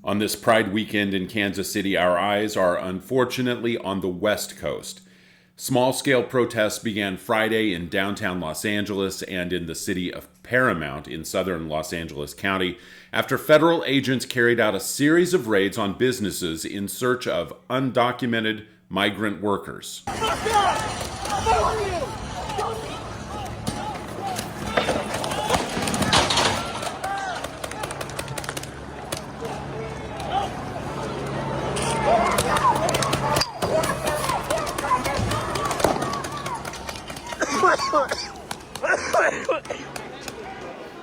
On this Pride weekend in Kansas City, our eyes are unfortunately on the West Coast. Small-scale protests began Friday in downtown Los Angeles and in the city of Paramount in southern Los Angeles County after federal agents carried out a series of raids on businesses in search of undocumented migrant workers.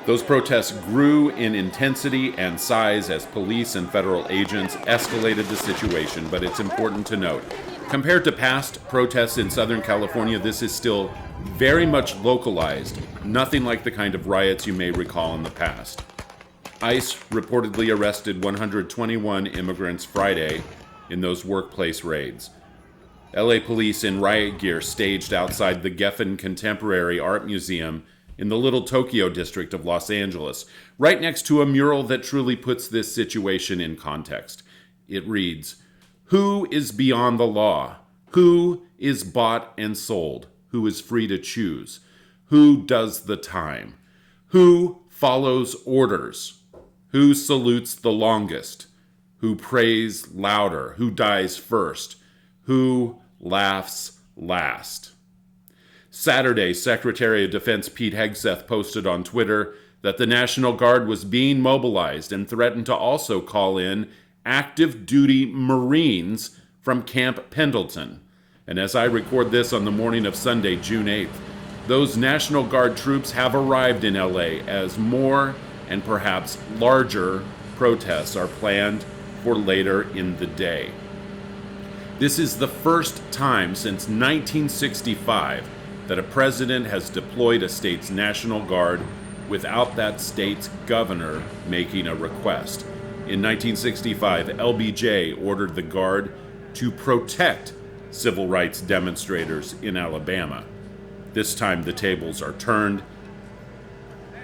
Those protests grew in intensity and size as police and federal agents escalated the situation, but it's important to note, compared to past protests in Southern California, this is still very much localized, nothing like the kind of riots you may recall in the past. ICE reportedly arrested 121 immigrants Friday in those workplace raids. LA police in riot gear staged outside the Geffen Contemporary Art Museum in the Little Tokyo district of Los Angeles, right next to a mural that truly puts this situation in context. It reads, "Who is beyond the law? Who is bought and sold? Who is free to choose? Who does the time? Who follows orders? Who salutes the longest? Who prays louder? Who dies first? Who laughs last?" Saturday, Secretary of Defense Pete Hegseth posted on Twitter that the National Guard was being mobilized and threatened to also call in active duty Marines from Camp Pendleton. And as I record this on the morning of Sunday, June 8th, those National Guard troops have arrived in LA as more and perhaps larger protests are planned for later in the day. This is the first time since 1965 that a president has deployed a state's National Guard without that state's governor making a request. In 1965, LBJ ordered the Guard to protect civil rights demonstrators in Alabama. This time the tables are turned.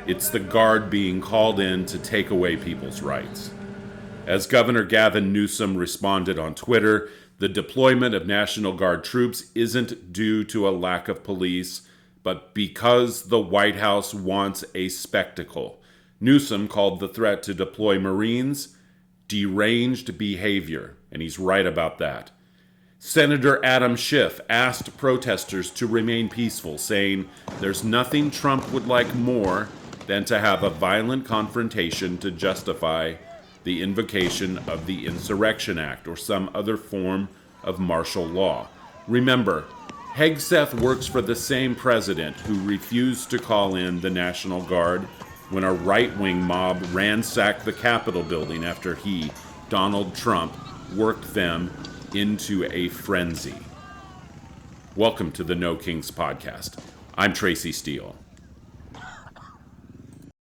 It's the Guard being called in to take away people's rights. As Governor Gavin Newsom responded on Twitter, the deployment of National Guard troops isn't due to a lack of police, but because the White House wants a spectacle. Newsom called the threat to deploy Marines deranged behavior, and he's right about that. Senator Adam Schiff asked protesters to remain peaceful, saying, "There's nothing Trump would like more than to have a violent confrontation to justify the invocation of the Insurrection Act or some other form of martial law." Remember, Hegseth works for the same president who refused to call in the National Guard when a right-wing mob ransacked the Capitol building after he, Donald Trump, worked them into a frenzy. Welcome to the No Kings podcast. I'm Tracy Steele.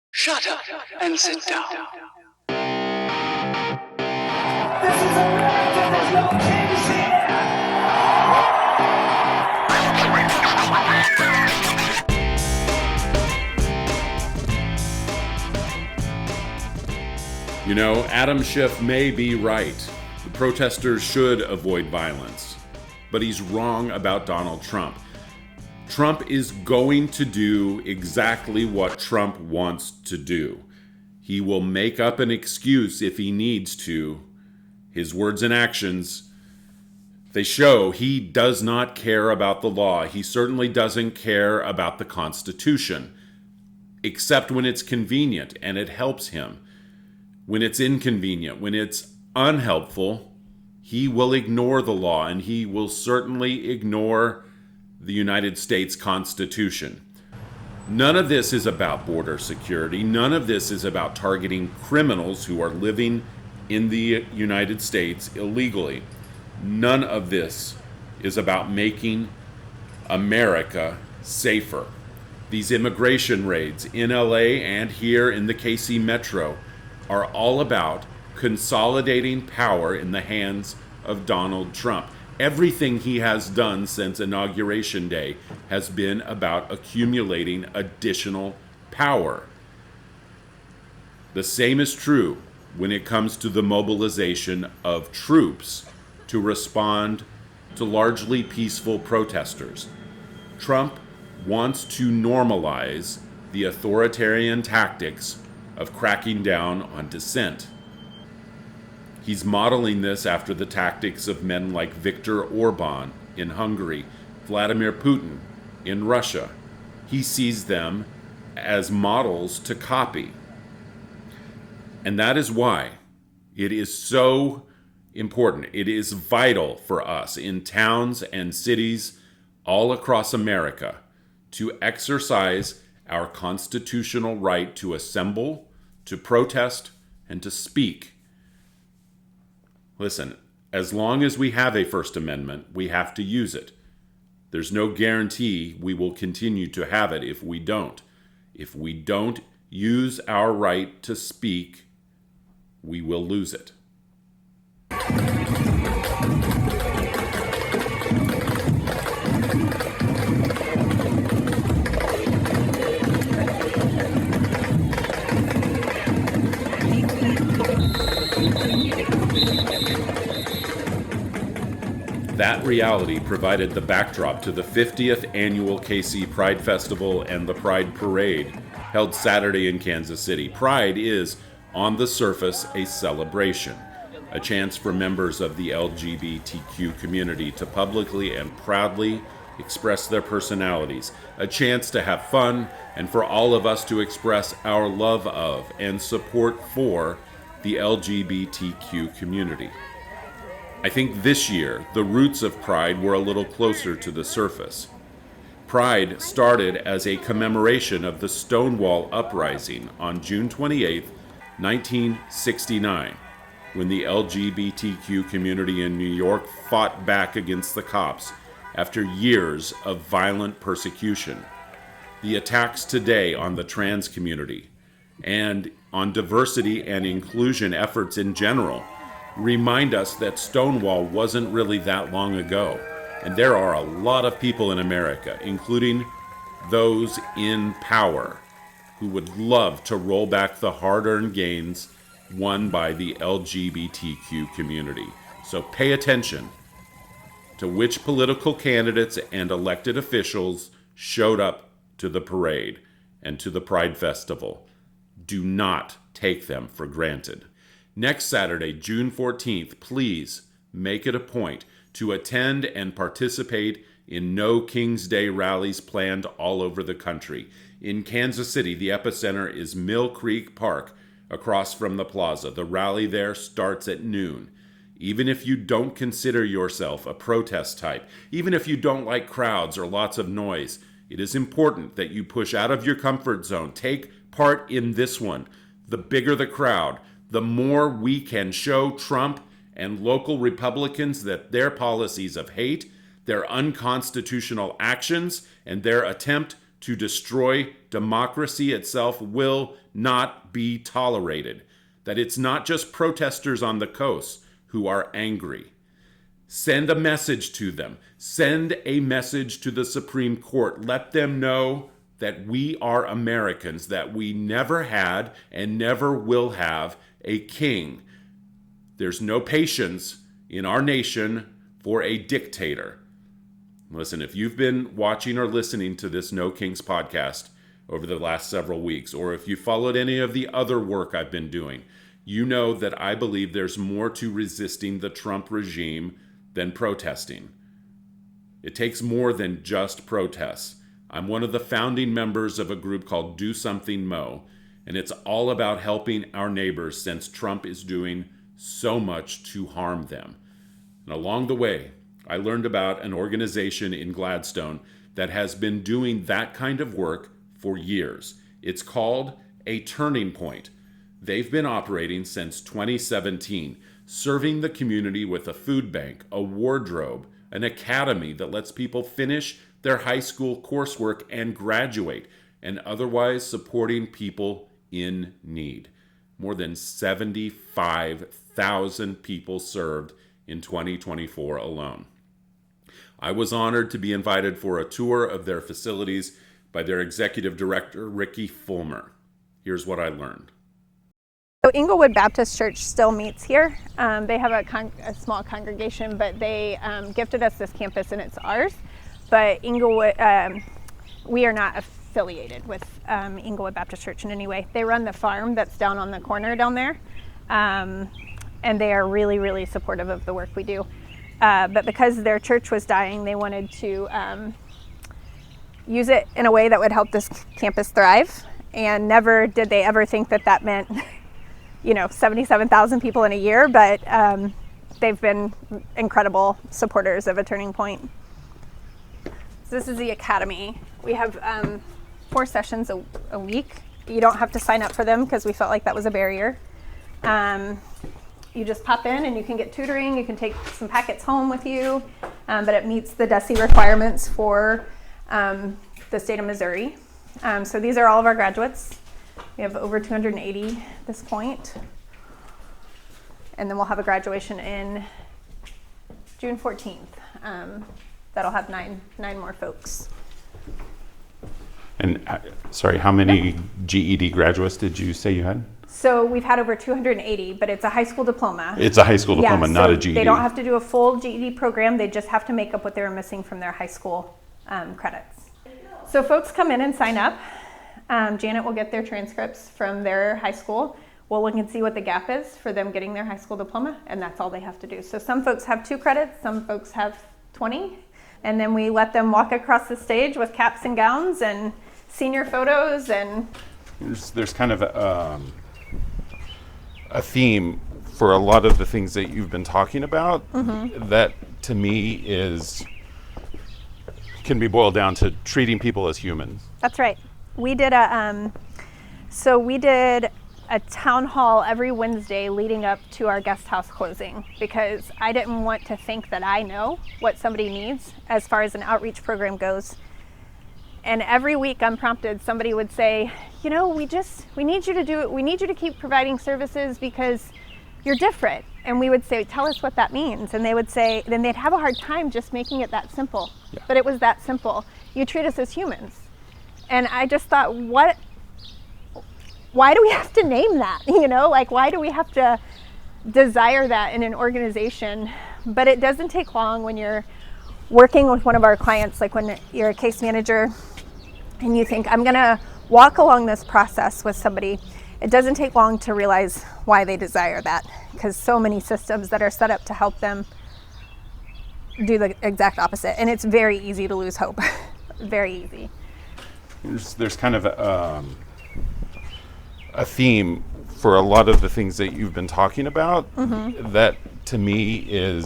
Shut up and sit down. This is America, there's no kings here! You know, Adam Schiff may be right. The protesters should avoid violence. But he's wrong about Donald Trump. Trump is going to do exactly what Trump wants to do. He will make up an excuse if he needs to. His words and actions, they show he does not care about the law. He certainly doesn't care about the Constitution, except when it's convenient and it helps him. When it's inconvenient, when it's unhelpful, he will ignore the law, and he will certainly ignore the United States Constitution. None of this is about border security. None of this is about targeting criminals who are living in the United States illegally. None of this is about making America safer. These immigration raids in LA and here in the KC Metro are all about consolidating power in the hands of Donald Trump. Everything he has done since Inauguration Day has been about accumulating additional power. The same is true when it comes to the mobilization of troops to respond to largely peaceful protesters. Trump wants to normalize the authoritarian tactics of cracking down on dissent. He's modeling this after the tactics of men like Viktor Orban in Hungary, Vladimir Putin in Russia. He sees them as models to copy. And that is why it is so important. It is vital for us in towns and cities all across America to exercise our constitutional right to assemble, to protest, and to speak. Listen, as long as we have a First Amendment, we have to use it. There's no guarantee we will continue to have it if we don't. If we don't use our right to speak, we will lose it. That reality provided the backdrop to the 50th annual KC Pride Festival and the Pride Parade held Saturday in Kansas City. Pride is, on the surface, a celebration, a chance for members of the LGBTQ community to publicly and proudly express their personalities, a chance to have fun, and for all of us to express our love of and support for the LGBTQ community. I think this year, the roots of Pride were a little closer to the surface. Pride started as a commemoration of the Stonewall Uprising on June 28, 1969, when the LGBTQ community in New York fought back against the cops after years of violent persecution. The attacks today on the trans community and on diversity and inclusion efforts in general remind us that Stonewall wasn't really that long ago. And there are a lot of people in America, including those in power, who would love to roll back the hard-earned gains won by the LGBTQ community. So pay attention to which political candidates and elected officials showed up to the parade and to the Pride Festival. Do not take them for granted. Next Saturday, June 14th, please make it a point to attend and participate in No King's Day rallies planned all over the country. In Kansas City, the epicenter is Mill Creek Park, across from the plaza. The rally there starts at noon. Even if you don't consider yourself a protest type, even if you don't like crowds or lots of noise, it is important that you push out of your comfort zone. Take part in this one. The bigger the crowd, the more we can show Trump and local Republicans that their policies of hate, their unconstitutional actions, and their attempt to destroy democracy itself will not be tolerated. That it's not just protesters on the coast who are angry. Send a message to them. Send a message to the Supreme Court. Let them know that we are Americans, that we never had and never will have a king. There's no patience in our nation for a dictator. Listen, if you've been watching or listening to this No Kings podcast over the last several weeks, or if you followed any of the other work I've been doing, you know that I believe there's more to resisting the Trump regime than protesting. It takes more than just protests. I'm one of the founding members of a group called Do Something Mo, and it's all about helping our neighbors since Trump is doing so much to harm them. And along the way, I learned about an organization in Gladstone that has been doing that kind of work for years. It's called A Turning Point. They've been operating since 2017, serving the community with a food bank, a wardrobe, an academy that lets people finish their high school coursework and graduate, and otherwise supporting people in need. More than 75,000 people served in 2024 alone. I was honored to be invited for a tour of their facilities by their executive director, Ricky Fulmer. Here's what I learned. So Inglewood Baptist Church still meets here. They have a small congregation, but they gifted us this campus and it's ours. But Inglewood, we are not affiliated with Inglewood Baptist Church in any way. They run the farm that's down on the corner down there. And they are really, really supportive of the work we do. But because their church was dying, they wanted to use it in a way that would help this campus thrive. And never did they ever think that that meant 77,000 people in a year, but they've been incredible supporters of a Turning Point. So this is the academy. We have 4 sessions a week. You don't have to sign up for them because we felt like that was a barrier. You just pop in and you can get tutoring. You can take some packets home with you, but it meets the DESE requirements for the state of Missouri. So these are all of our graduates. We have over 280 at this point. And then we'll have a graduation in June 14th. That'll have nine more folks. And sorry, how many GED graduates did you say you had? So we've had over 280, but it's a high school diploma. It's a high school diploma, not a GED. They don't have to do a full GED program. They just have to make up what they were missing from their high school credits. So folks come in and sign up. Janet will get their transcripts from their high school. We'll look and see what the gap is for them getting their high school diploma, and that's all they have to do. So some folks have 2 credits, some folks have 20, and then we let them walk across the stage with caps and gowns and senior photos. And there's kind of a theme for a lot of the things that you've been talking about that to me can be boiled down to treating people as humans. That's right. We did a town hall every Wednesday leading up to our guest house closing because I didn't want to think that I know what somebody needs as far as an outreach program goes. And every week unprompted, somebody would say, we need you to do it. We need you to keep providing services because you're different. And we would say, tell us what that means. And they would say, then they'd have a hard time just making it that simple. Yeah. But it was that simple. You treat us as humans. And I just thought, why do we have to name that? Why do we have to desire that in an organization? But it doesn't take long when you're working with one of our clients, like when you're a case manager and you think, I'm gonna walk along this process with somebody. It doesn't take long to realize why they desire that, because so many systems that are set up to help them do the exact opposite. And it's very easy to lose hope, very easy. There's kind of a theme for a lot of the things that you've been talking about that to me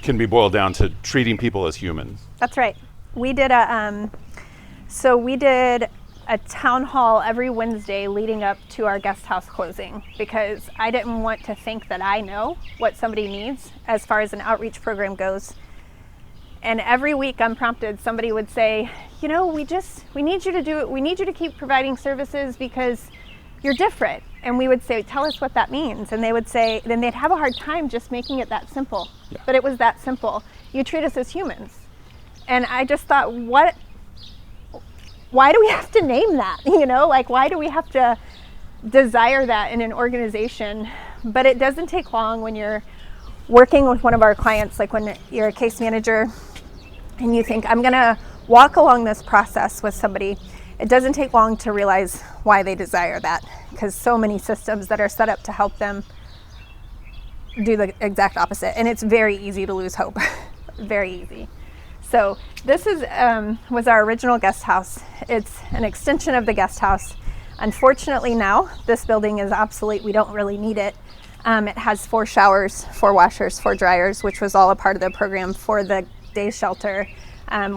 can be boiled down to treating people as humans. That's right. We did a town hall every Wednesday leading up to our guest house closing because I didn't want to think that I know what somebody needs as far as an outreach program goes. And every week unprompted, somebody would say, we need you to do it. We need you to keep providing services because you're different. And we would say, tell us what that means. And they would say, then they'd have a hard time just making it that simple. Yeah. But it was that simple. You treat us as humans. And I just thought, why do we have to name that? Why do we have to desire that in an organization? But it doesn't take long when you're working with one of our clients, like when you're a case manager and you think, I'm gonna walk along this process with somebody. It doesn't take long to realize why they desire that, because so many systems that are set up to help them do the exact opposite. And it's very easy to lose hope, very easy. So this was our original guest house. It's an extension of the guest house. Unfortunately now, this building is obsolete. We don't really need it. It has 4 showers, 4 washers, 4 dryers, which was all a part of the program for the day shelter.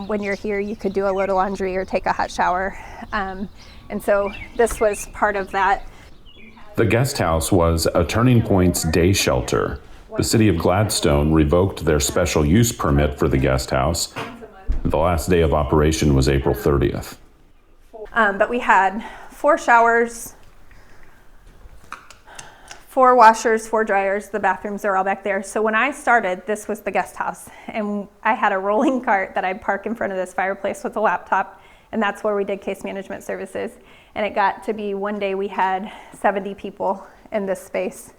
When you're here, you could do a load of laundry or take a hot shower. And so this was part of that. The guest house was a Turning Point's day shelter. The city of Gladstone revoked their special use permit for the guest house. The last day of operation was April 30th. But we had 4 showers, 4 washers, 4 dryers. The bathrooms are all back there. So when I started, this was the guest house. And I had a rolling cart that I'd park in front of this fireplace with a laptop. And that's where we did case management services. And it got to be one day we had 70 people in this space.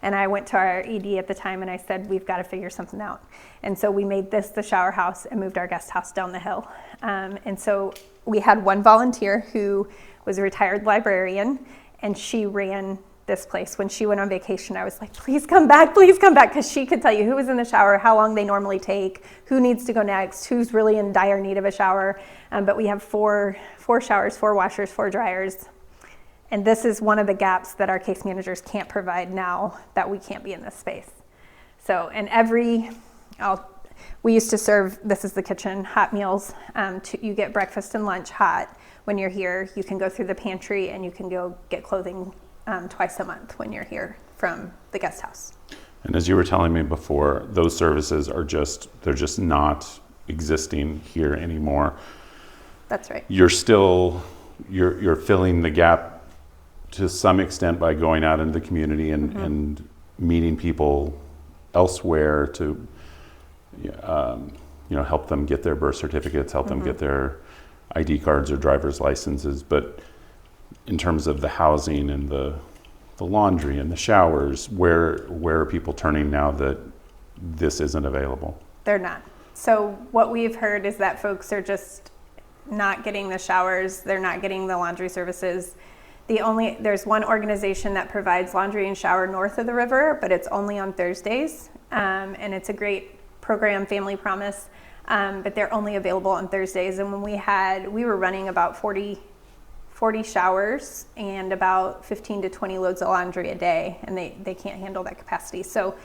And I went to our ED at the time and I said, we've got to figure something out. And so we made this the shower house and moved our guest house down the hill. And so we had one volunteer who was a retired librarian, and she ran this place. When she went on vacation, I was like, please come back, because she could tell you who was in the shower, how long they normally take, who needs to go next, who's really in dire need of a shower. But we have four showers, 4 washers, 4 dryers. And this is one of the gaps that our case managers can't provide now that we can't be in this space. So, and we used to serve, this is the kitchen, hot meals. You get breakfast and lunch hot when you're here. You can go through the pantry and you can go get clothing twice a month when you're here from the guest house. And as you were telling me before, those services they're just not existing here anymore. That's right. You're filling the gap to some extent by going out into the community and meeting people elsewhere to help them get their birth certificates, help them get their ID cards or driver's licenses. But in terms of the housing and the laundry and the showers, where are people turning now that this isn't available? They're not. So what we've heard is that folks are just not getting the showers, they're not getting the laundry services. There's one organization that provides laundry and shower north of the river, but it's only on Thursdays. And it's a great program, Family Promise, but they're only available on Thursdays. And when we were running about 40 showers and about 15 to 20 loads of laundry a day, and they can't handle that capacity. So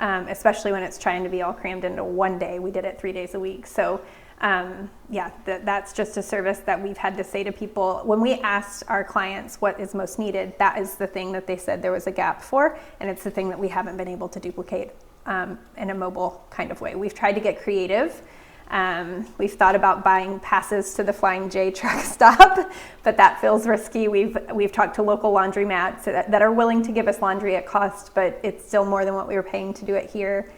especially when it's trying to be all crammed into one day, we did it 3 days a week. So that's just a service that we've had to say to people. When we asked our clients what is most needed, that is the thing that they said there was a gap for, and it's the thing that we haven't been able to duplicate in a mobile kind of way. We've tried to get creative. We've thought about buying passes to the Flying J truck stop, but that feels risky. We've talked to local laundromats that are willing to give us laundry at cost, but it's still more than what we were paying to do it here.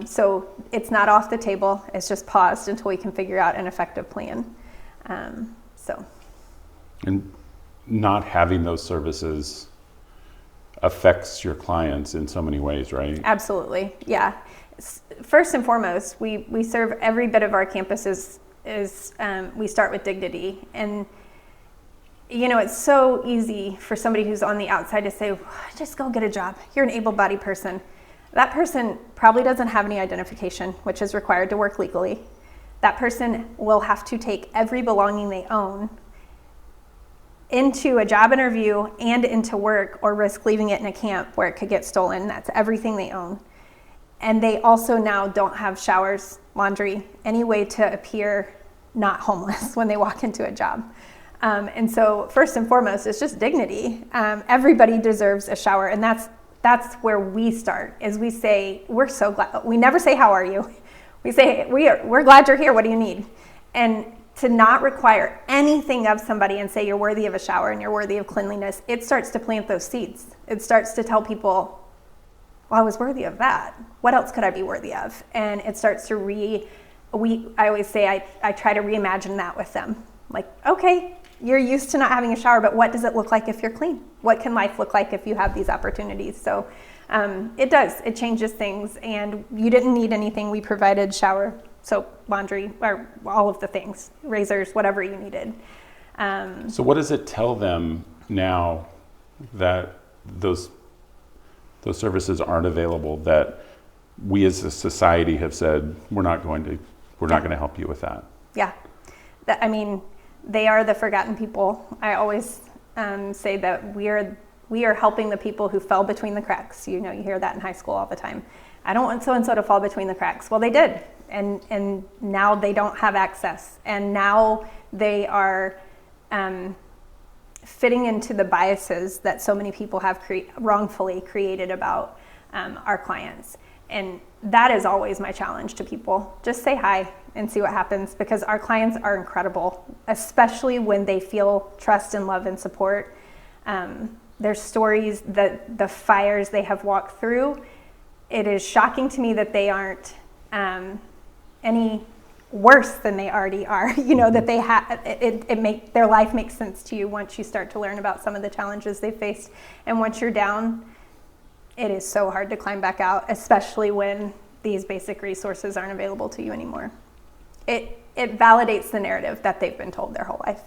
So it's not off the table. It's just paused until we can figure out an effective plan. And not having those services affects your clients in so many ways, right? Absolutely, yeah. First and foremost, we serve every bit of our campus we start with dignity. And it's so easy for somebody who's on the outside to say, just go get a job. You're an able-bodied person. That person probably doesn't have any identification, which is required to work legally. That person will have to take every belonging they own into a job interview and into work, or risk leaving it in a camp where it could get stolen. That's everything they own. And they also now don't have showers, laundry, any way to appear not homeless when they walk into a job. And so first and foremost, it's just dignity. Everybody deserves a shower, and that's where we start. Is we say, we're so glad. We never say, how are you? We say, we're glad you're here. What do you need? And to not require anything of somebody and say you're worthy of a shower and you're worthy of cleanliness, it starts to plant those seeds. It starts to tell people, well, I was worthy of that. What else could I be worthy of? And it starts to I always say, I try to reimagine that with them. Like, okay, you're used to not having a shower, but what does it look like if you're clean? What can life look like if you have these opportunities? So it changes things. And you didn't need anything. We provided shower, soap, laundry, or all of the things, razors, whatever you needed. So what does it tell them now that those services aren't available, that we as a society have said, we're not going to help you with that? Yeah. They are the forgotten people. I always say that we are helping the people who fell between the cracks. You hear that in high school all the time. I don't want so-and-so to fall between the cracks. Well, they did. And now they don't have access. And now they are fitting into the biases that so many people have wrongfully created about our clients. And that is always my challenge to people. Just say hi and see what happens, because our clients are incredible, especially when they feel trust and love and support. Their stories, the fires they have walked through, it is shocking to me that they aren't any worse than they already are. That they have their life makes sense to you once you start to learn about some of the challenges they faced. And once you're down, it is so hard to climb back out, especially when these basic resources aren't available to you anymore. It validates the narrative that they've been told their whole life.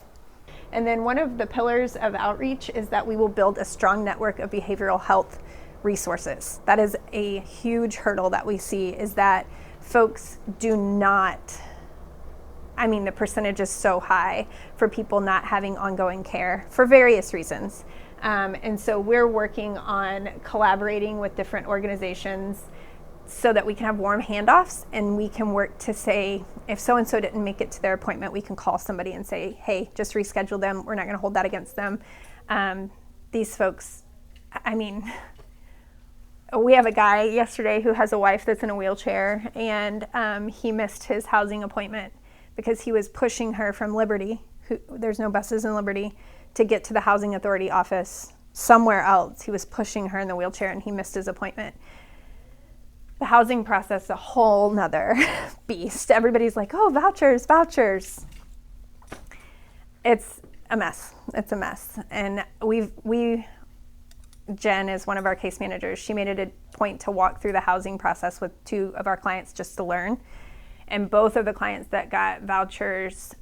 And then one of the pillars of outreach is that we will build a strong network of behavioral health resources. That is a huge hurdle that we see, is that folks do not, the percentage is so high for people not having ongoing care for various reasons. And so we're working on collaborating with different organizations so that we can have warm handoffs, and we can work to say, if so-and-so didn't make it to their appointment, we can call somebody and say, hey, just reschedule them. We're not going to hold that against them. These folks, we have a guy yesterday who has a wife that's in a wheelchair, and he missed his housing appointment because he was pushing her from Liberty, there's no buses in Liberty, to get to the housing authority office somewhere else. He was pushing her in the wheelchair, and he missed his appointment. The housing process is a whole nother beast. Everybody's like, oh, vouchers. It's a mess. And Jen is one of our case managers. She made it a point to walk through the housing process with 2 of our clients just to learn. And both of the clients that got vouchers,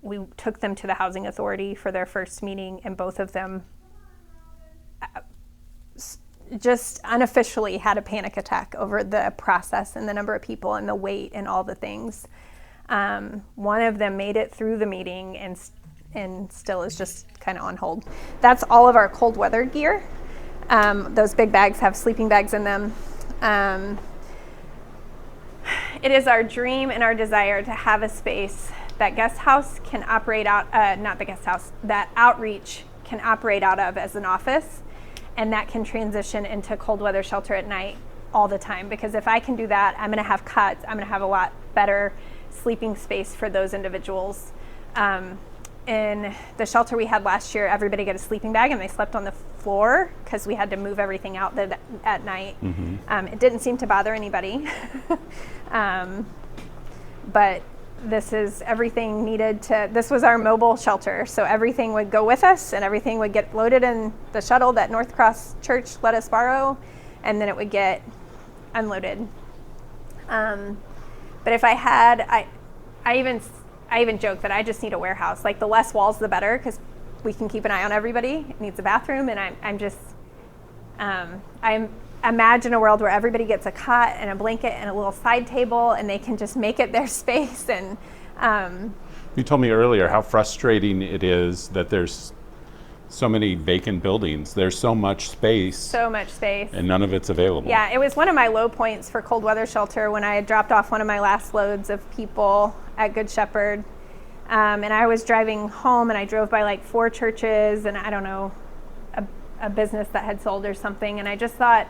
we took them to the housing authority for their first meeting, and both of them just unofficially had a panic attack over the process and the number of people and the wait and all the things. One of them made it through the meeting and still is just kind of on hold. That's all of our cold weather gear. Those big bags have sleeping bags in them. It is our dream and our desire to have a space that guest house can operate out, that outreach can operate out of as an office, and that can transition into cold weather shelter at night all the time. Because if I can do that, I'm gonna have cuts, I'm gonna have a lot better sleeping space for those individuals. In the shelter we had last year, everybody got a sleeping bag and they slept on the floor because we had to move everything out at night. Mm-hmm. It didn't seem to bother anybody. But this is everything needed this was our mobile shelter. So everything would go with us and everything would get loaded in the shuttle that North Cross Church let us borrow, and then it would get unloaded. But if I had, I even joke that I just need a warehouse. Like, the less walls, the better, because we can keep an eye on everybody. It needs a bathroom, and I imagine a world where everybody gets a cot and a blanket and a little side table, and they can just make it their space. And you told me earlier how frustrating it is that there's so many vacant buildings. There's so much space. And none of it's available. Yeah, it was one of my low points for cold weather shelter when I had dropped off one of my last loads of people at Good Shepherd. And I was driving home, and I drove by like 4 churches and I don't know, a business that had sold or something. And I just thought,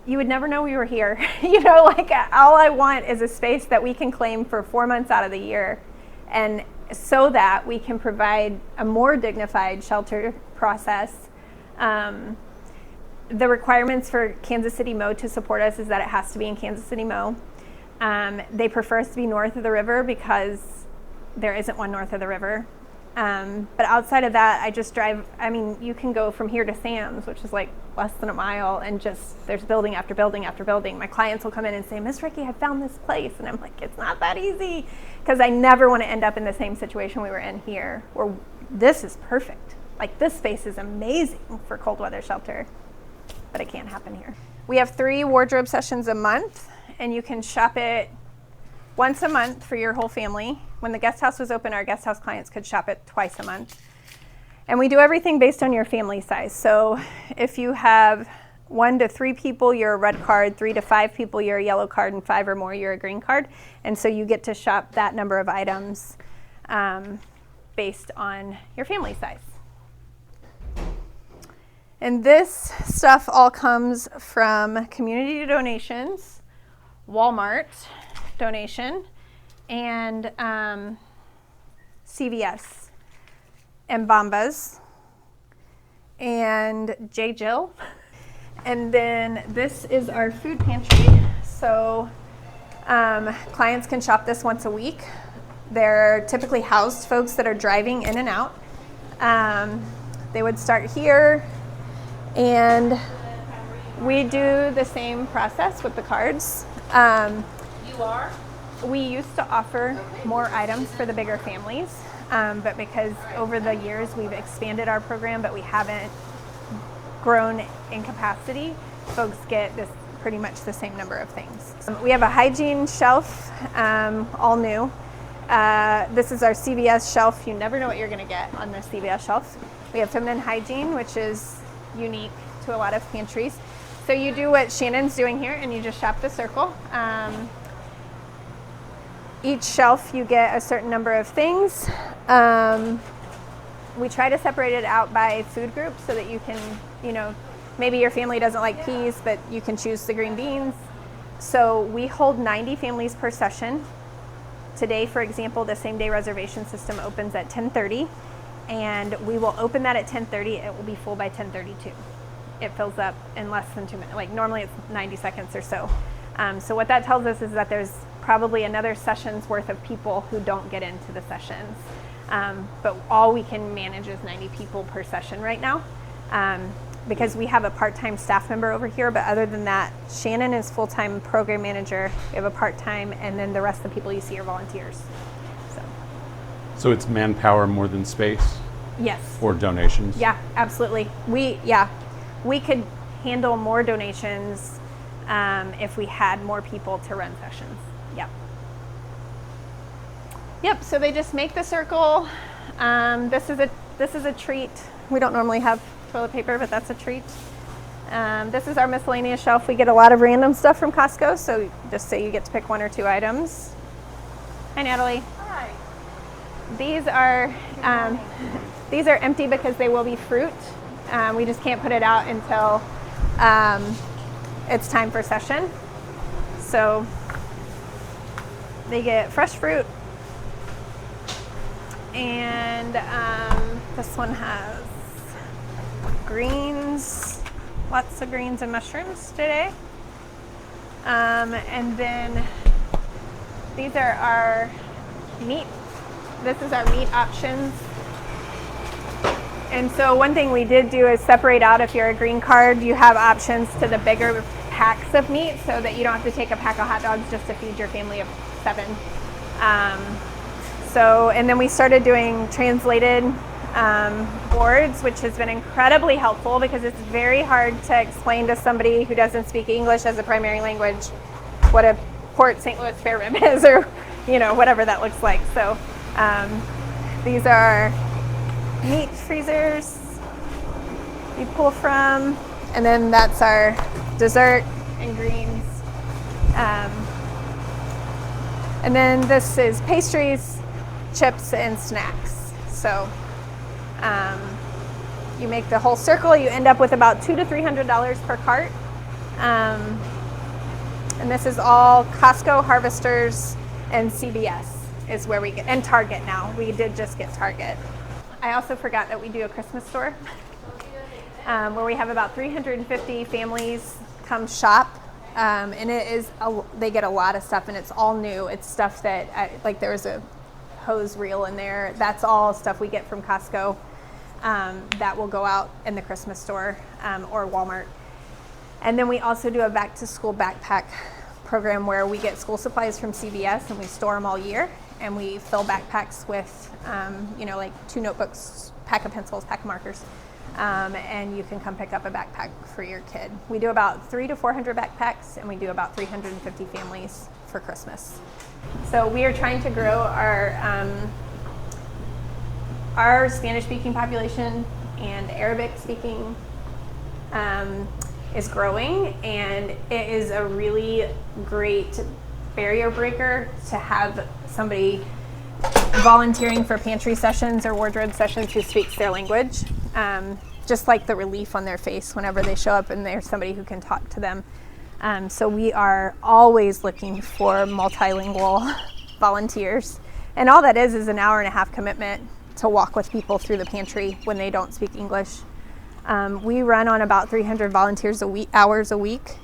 you would never know we were here. Like, all I want is a space that we can claim for 4 months out of the year. And so that we can provide a more dignified shelter process. The requirements for Kansas City Mo to support us is that it has to be in Kansas City Mo. They prefer us to be north of the river because there isn't one north of the river. But outside of that, I just drive. You can go from here to Sam's, which is like less than a mile, and just there's building after building after building. My clients will come in and say, Miss Ricky, I found this place. And I'm like, it's not that easy, because I never want to end up in the same situation we were in here, where this is perfect. Like, this space is amazing for cold weather shelter, but it can't happen here. We have 3 wardrobe sessions a month, and you can shop it once a month for your whole family. When the guest house was open, our guest house clients could shop it twice a month. And we do everything based on your family size. So if you have 1 to 3 people, you're a red card. 3 to 5 people, you're a yellow card. And 5 or more, you're a green card. And so you get to shop that number of items based on your family size. And this stuff all comes from community donations, Walmart donation, and CVS, and Bombas, and J. Jill. And then this is our food pantry. So Clients can shop this once a week. They're typically housed folks that are driving in and out. They would start here, and we do the same process with the cards. We used to offer more items for the bigger families, but because over the years we've expanded our program, but we haven't grown in capacity, folks get this pretty much the same number of things. We have a hygiene shelf, all new. This is our CVS shelf. You never know what you're going to get on the CVS shelf. We have feminine hygiene, which is unique to a lot of pantries. So you do what Shannon's doing here, and you just shop the circle. Each shelf you get a certain number of things. We try to separate it out by food groups so that you can, maybe your family doesn't like peas, but you can choose the green beans. So we hold 90 families per session. Today, for example, the same day reservation system opens at 10:30, and we will open that at 10:30. It will be full by 10:32. It fills up in less than 2 minutes. Like normally it's 90 seconds or so. So what that tells us is that there's probably another session's worth of people who don't get into the sessions. But all we can manage is 90 people per session right now, because we have a part-time staff member over here. But other than that, Shannon is full-time program manager. We have a part-time, and then the rest of the people you see are volunteers. So it's manpower more than space? Yes. Or donations? Yeah, absolutely. We could handle more donations if we had more people to run sessions. Yep, so they just make the circle. This is a treat. We don't normally have toilet paper, but that's a treat. This is our miscellaneous shelf. We get a lot of random stuff from Costco, so just say you get to pick 1 or 2 items. Hi, Natalie. Hi. These are empty because they will be fruit. We just can't put it out until it's time for session. So they get fresh fruit, and this one has greens, lots of greens and mushrooms today. And then these are our meat. This is our meat options. And so one thing we did do is separate out, if you're a green card, you have options to the bigger packs of meat so that you don't have to take a pack of hot dogs just to feed your family of 7. And then we started doing translated boards, which has been incredibly helpful because it's very hard to explain to somebody who doesn't speak English as a primary language what a Port St. Louis spare rib is, or whatever that looks like. So these are meat freezers we pull from, and then that's our dessert and greens. And then this is pastries, chips, and snacks. So you make the whole circle, you end up with about $200 to $300 per cart. And this is all Costco, Harvesters, and CVS is where we get, and Target now. We did just get Target. I also forgot that we do a Christmas store where we have about 350 families come shop. And it is, they get a lot of stuff, and it's all new. It's stuff that, like there was a hose reel in there. That's all stuff we get from Costco that will go out in the Christmas store or Walmart. And then we also do a back to school backpack program where we get school supplies from CVS and we store them all year, and we fill backpacks with, like 2 notebooks, pack of pencils, pack of markers. And you can come pick up a backpack for your kid. We do about 300 to 400 backpacks, and we do about 350 families for Christmas. So we are trying to grow our Spanish-speaking population, and Arabic-speaking is growing, and it is a really great barrier breaker to have somebody volunteering for pantry sessions or wardrobe sessions who speaks their language. Just like the relief on their face whenever they show up and there's somebody who can talk to them. So we are always looking for multilingual volunteers. And all that is an hour and a half commitment to walk with people through the pantry when they don't speak English. We run on about 300 volunteers hours a week.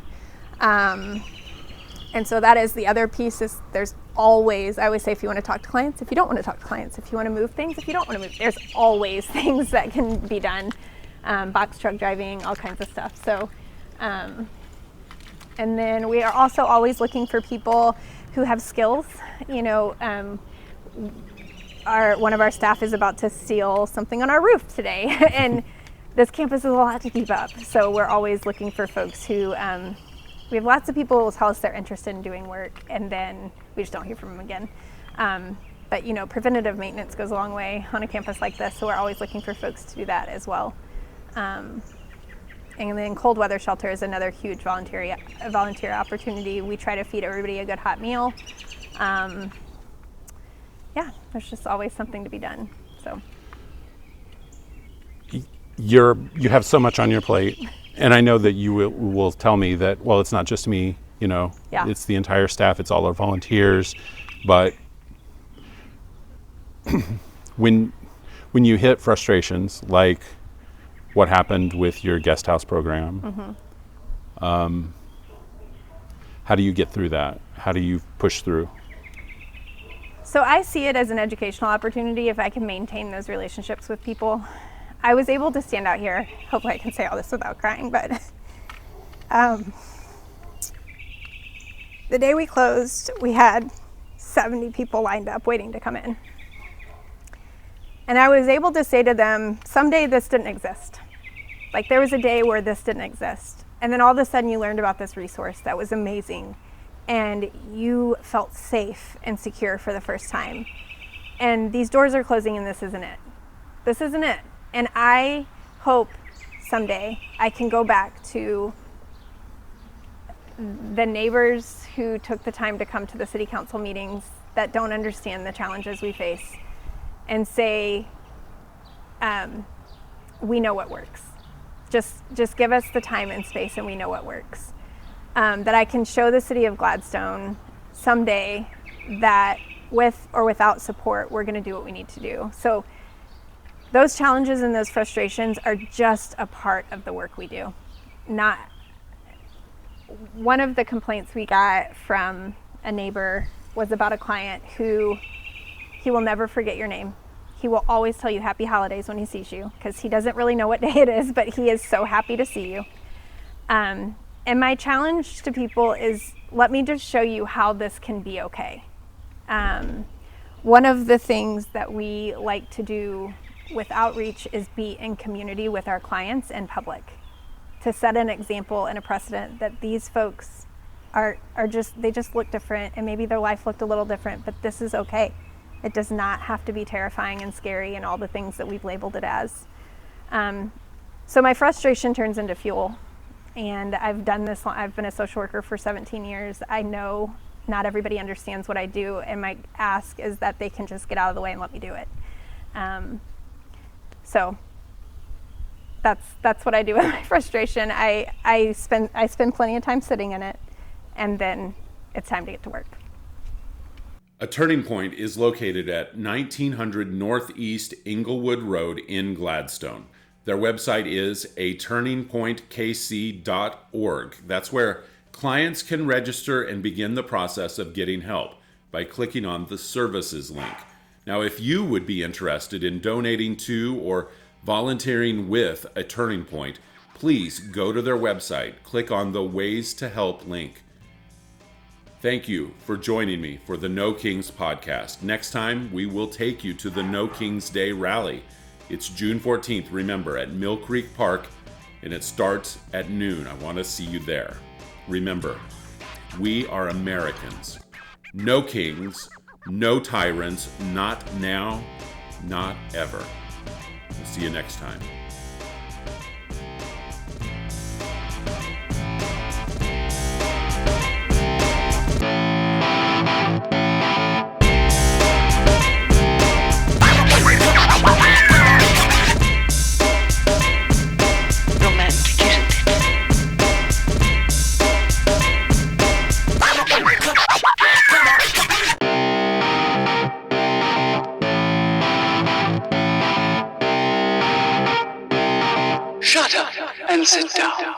And so that is the other piece is there's always, I always say, if you want to talk to clients, if you don't want to talk to clients, if you want to move things, if you don't want to move, there's always things that can be done. Box truck driving, all kinds of stuff. So, and then we are also always looking for people who have skills. You know, one of our staff is about to seal something on our roof today. And this campus is a lot to keep up. So we're always looking for folks who, we have lots of people who will tell us they're interested in doing work, and then we just don't hear from them again. But you know, preventative maintenance goes a long way on a campus like this, so we're always looking for folks to do that as well. And then cold weather shelter is another huge volunteer opportunity. We try to feed everybody a good hot meal. Yeah, there's just always something to be done. So you have so much on your plate. And I know that you will tell me that, well, it's not just me, you know, it's the entire staff, it's all our volunteers. But when you hit frustrations like what happened with your guest house program, how do you get through that? How do you push through? So I see it as an educational opportunity if I can maintain those relationships with people. I was able to stand out here, hopefully I can say all this without crying, but the day we closed, we had 70 people lined up waiting to come in. And I was able to say to them, someday this didn't exist. Like there was a day where this didn't exist. And then all of a sudden you learned about this resource that was amazing. And you felt safe and secure for the first time. And these doors are closing and this isn't it. This isn't it. And I hope someday I can go back to the neighbors who took the time to come to the city council meetings that don't understand the challenges we face and say, we know what works. Just give us the time and space and we know what works. That I can show the city of Gladstone someday that with or without support, we're gonna do what we need to do. So those challenges and those frustrations are just a part of the work we do. Not one of the complaints we got from a neighbor was about a client who he will never forget your name. He will always tell you happy holidays when he sees you because he doesn't really know what day it is, but he is so happy to see you. And my challenge to people is let me just show you how this can be okay. One of the things that we like to do with outreach is be in community with our clients and public to set an example and a precedent that these folks they just look different and maybe their life looked a little different, but this is okay. It does not have to be terrifying and scary and all the things that we've labeled it as. So my frustration turns into fuel, and I've done this, I've been a social worker for 17 years. I know not everybody understands what I do, and my ask is that they can just get out of the way and let me do it. So that's what I do with my frustration. I spend plenty of time sitting in it, and then it's time to get to work. A Turning Point is located at 1900 Northeast Inglewood Road in Gladstone. Their website is aturningpointkc.org. That's where clients can register and begin the process of getting help by clicking on the services link. Now, if you would be interested in donating to or volunteering with A Turning Point, please go to their website, click on the Ways to Help link. Thank you for joining me for the No Kings podcast. Next time, we will take you to the No Kings Day rally. It's June 14th, remember, at Mill Creek Park, and it starts at noon. I want to see you there. Remember, we are Americans. No kings, no tyrants, not now, not ever. We'll see you next time. Romantic, isn't it? Shut up and sit down.